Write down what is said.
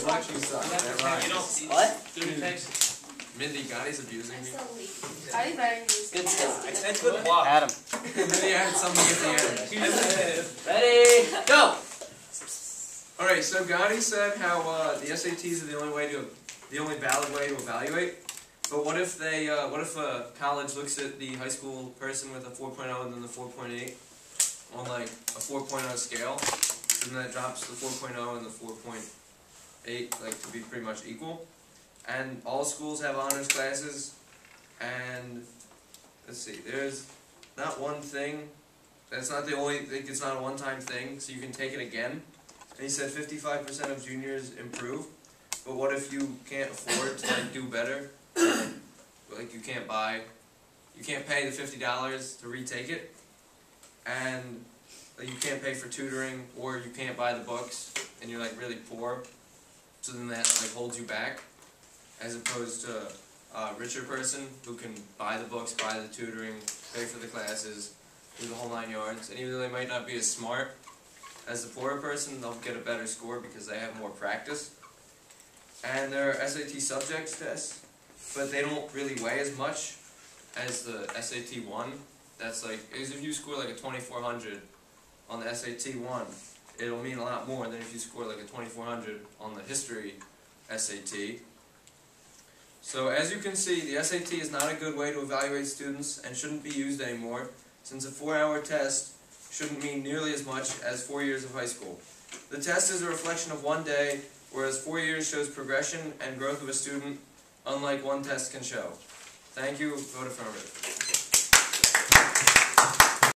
Selection sucks. That rhymes. What? Mindy, Gotti's abusing me. Good stuff. It's good block. Adam. Mindy had something at the end. Ready? Go! Alright, so Gotti said how the SATs are the only valid way to evaluate. But what if a college looks at the high school person with a 4.0 and then the 4.8 on like a 4.0 scale, and then that drops the 4.0 and the 4.8 like to be pretty much equal. And all schools have honors classes, and let's see, there's not one thing, that's not the only, it's not a one-time thing, so you can take it again. And he said 55% of juniors improve, but what if you can't afford to like do better? Like you can't pay the $50 to retake it, and like, you can't pay for tutoring, or you can't buy the books, and you're like really poor, so then that like holds you back, as opposed to a richer person who can buy the books, buy the tutoring, pay for the classes, do the whole 9 yards, and even though they might not be as smart as the poorer person, they'll get a better score because they have more practice. And there are SAT subjects tests, but they don't really weigh as much as the SAT 1. That's like, if you score like a 2400 on the SAT 1, it'll mean a lot more than if you score like a 2400 on the history SAT. So as you can see, the SAT is not a good way to evaluate students and shouldn't be used anymore, since a 4-hour test shouldn't mean nearly as much as 4 years of high school. The test is a reflection of one day, whereas 4 years shows progression and growth of a student, unlike one test can show. Thank you. Vote affirmative.